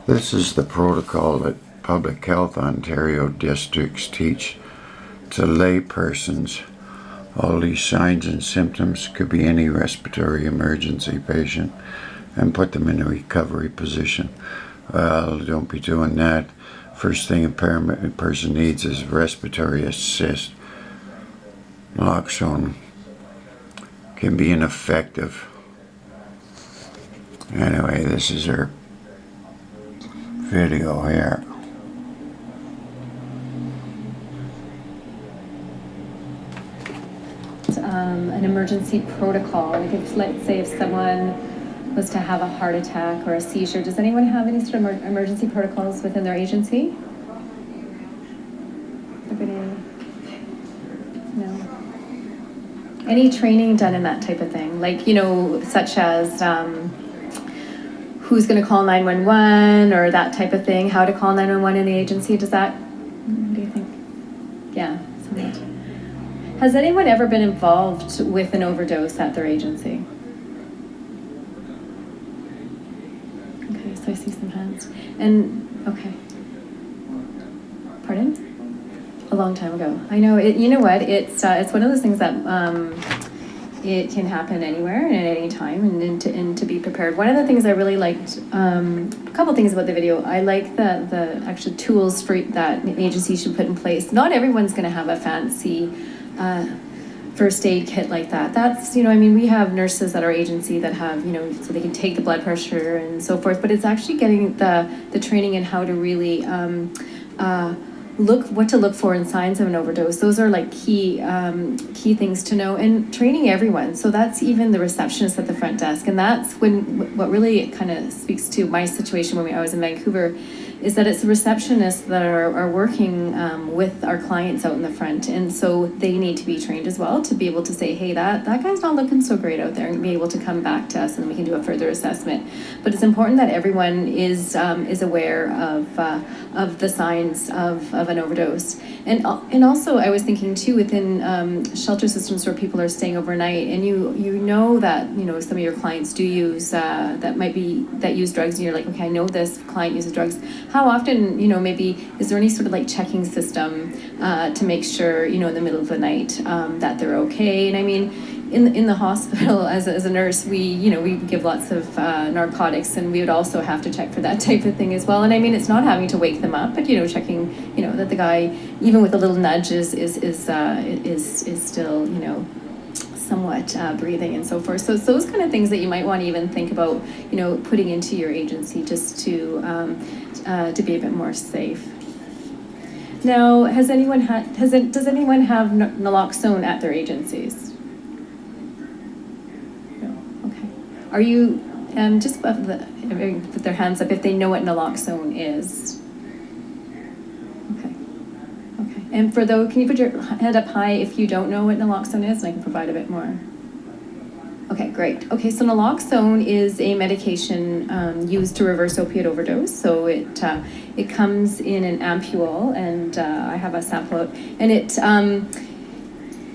This is the protocol that Public Health Ontario districts teach to lay persons. All these signs and symptoms could be any respiratory emergency patient, and put them in a recovery position. Well, don't be doing that. First thing a person needs is respiratory assist. Naloxone can be ineffective. Anyway, this is her video here. An emergency protocol, like if, let's say, if someone was to have a heart attack or a seizure, does anyone have any sort of emergency protocols within their agency? Everybody? No. Any training done in that type of thing? Like, you know, such as who's going to call 911 or that type of thing, how to call 911 in the agency? Does that, what do you think? Yeah, something. Has anyone ever been involved with an overdose at their agency? Okay, so I see some hands. And, okay. Pardon? A long time ago. I know, you know what, it's one of those things that it can happen anywhere and at any time, and to be prepared. One of the things I really liked, a couple things about the video, I like the actual tools that an agency should put in place. Not everyone's going to have a fancy first aid kit like that. That's, you know, I mean, we have nurses at our agency that have, you know, so they can take the blood pressure and so forth, but it's actually getting the training in how to really what to look for in signs of an overdose. Those are like key things to know, and training everyone. So that's even the receptionist at the front desk, and that's what really kind of speaks to my situation when I was in Vancouver, is that it's the receptionists that are working with our clients out in the front, and so they need to be trained as well to be able to say, hey, that guy's not looking so great out there, and be able to come back to us and we can do a further assessment. But it's important that everyone is aware of the signs of an overdose. And also I was thinking too, within shelter systems where people are staying overnight, and you know that, you know, some of your clients do use that use drugs, and you're like, okay, I know this client uses drugs. How often, you know, maybe is there any sort of like checking system to make sure, you know, in the middle of the night that they're okay? And I mean, in the hospital as a nurse, we give lots of narcotics, and we would also have to check for that type of thing as well. And I mean, it's not having to wake them up, but, you know, checking, you know, that the guy, even with a little nudge, is still, you know, somewhat breathing and so forth. So it's those kind of things that you might want to even think about, you know, putting into your agency, just to be a bit more safe. Now, does anyone have naloxone at their agencies? No. Okay. Are you just put their hands up if they know what naloxone is? Okay. Okay. And for those, can you put your hand up high if you don't know what naloxone is, and I can provide a bit more. Okay, great. Okay, so naloxone is a medication used to reverse opioid overdose. So it comes in an ampule, and I have a sample out, and it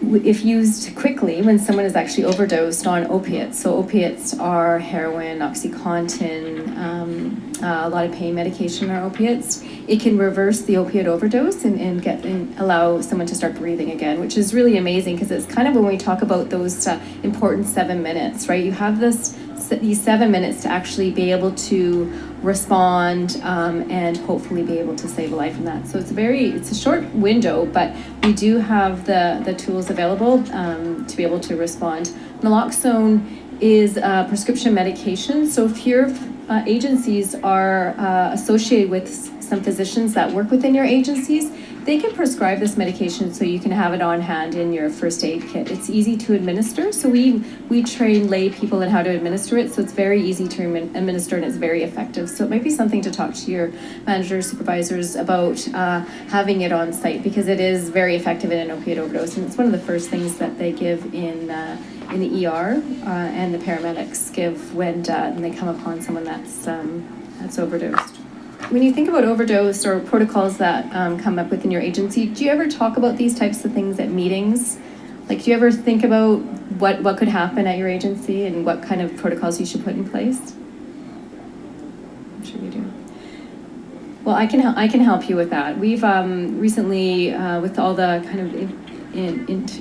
if used quickly when someone is actually overdosed on opiates. So opiates are heroin, OxyContin, a lot of pain medication are opiates. It can reverse the opioid overdose and allow someone to start breathing again, which is really amazing, because it's kind of when we talk about those important 7 minutes, right? You have these 7 minutes to actually be able to respond and hopefully be able to save a life from that. So it's a short window, but we do have the tools available to be able to respond. Naloxone is a prescription medication. So if your agencies are associated with some physicians that work within your agencies, they can prescribe this medication so you can have it on hand in your first aid kit. It's easy to administer, so we train lay people in how to administer it, so it's very easy to administer, and it's very effective. So it might be something to talk to your managers, supervisors about having it on site, because it is very effective in an opioid overdose, and it's one of the first things that they give in the ER and the paramedics give when they come upon someone that's overdosed. When you think about overdose or protocols that come up within your agency, do you ever talk about these types of things at meetings? Like, do you ever think about what could happen at your agency and what kind of protocols you should put in place? I'm sure you do. Well, I can help you with that. We've recently, with all the kind of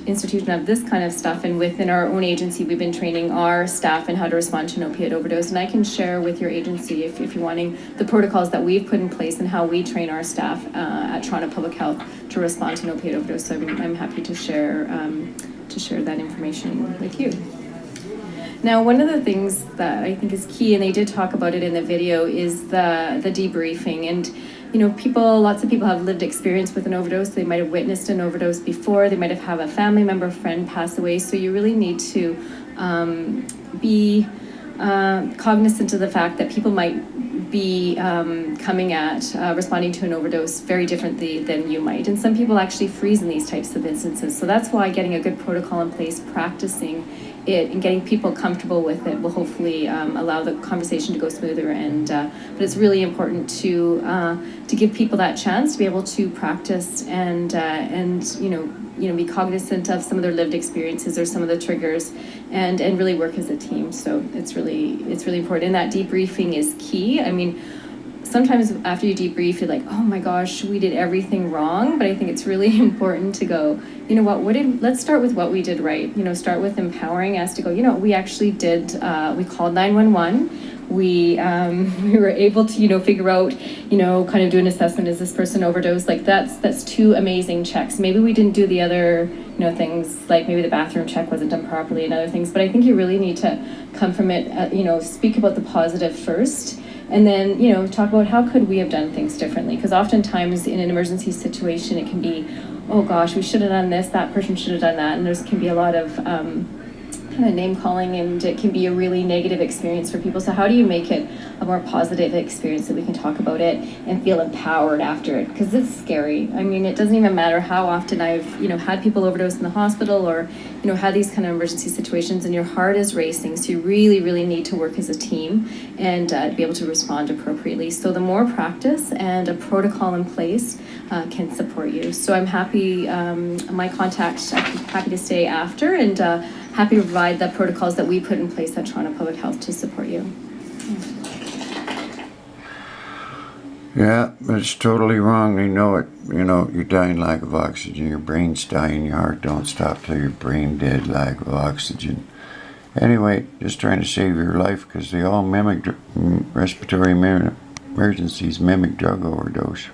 institution of this kind of stuff, and within our own agency, we've been training our staff in how to respond to an opioid overdose. And I can share with your agency, if you're wanting, the protocols that we've put in place and how we train our staff at Toronto Public Health to respond to an opioid overdose. So I'm happy to share that information with you. Now, one of the things that I think is key, and they did talk about it in the video, is the debriefing. And you know, lots of people have lived experience with an overdose. They might have witnessed an overdose before. They might have had a family member, friend pass away. So you really need to be cognizant of the fact that people might be coming at responding to an overdose very differently than you might. And some people actually freeze in these types of instances. So that's why getting a good protocol in place, practicing it, and getting people comfortable with it will hopefully allow the conversation to go smoother. And but it's really important to give people that chance to be able to practice and you know be cognizant of some of their lived experiences or some of the triggers, and really work as a team. So it's really important. And that debriefing is key. I mean, sometimes after you debrief, you're like, oh my gosh, we did everything wrong. But I think it's really important to go, you know what, let's start with what we did right. You know, start with empowering us to go, you know, we actually did, we called 911. We were able to, you know, figure out, you know, kind of do an assessment. Is this person overdosed? Like that's two amazing checks. Maybe we didn't do the other, you know, things like maybe the bathroom check wasn't done properly and other things. But I think you really need to come from it, you know, speak about the positive first. And then, you know, talk about how could we have done things differently? Because oftentimes in an emergency situation, it can be, oh gosh, we should have done this, that person should have done that. And there's can be a lot of kind of name calling, and it can be a really negative experience for people. So how do you make it a more positive experience that we can talk about it and feel empowered after it? Because it's scary. I mean, it doesn't even matter how often I've, you know, had people overdose in the hospital or, you know, had these kind of emergency situations, and your heart is racing. So you really need to work as a team and be able to respond appropriately. So the more practice and a protocol in place can support you. So I'm happy, my contact, I'm happy to stay after, and happy to provide the protocols that we put in place at Toronto Public Health to support you. Yeah, but it's totally wrong. They know it. You know, you're dying lack of oxygen. Your brain's dying. Your heart don't stop till your brain dead, lack of oxygen. Anyway, just trying to save your life, because they all mimic respiratory emergencies, mimic drug overdose.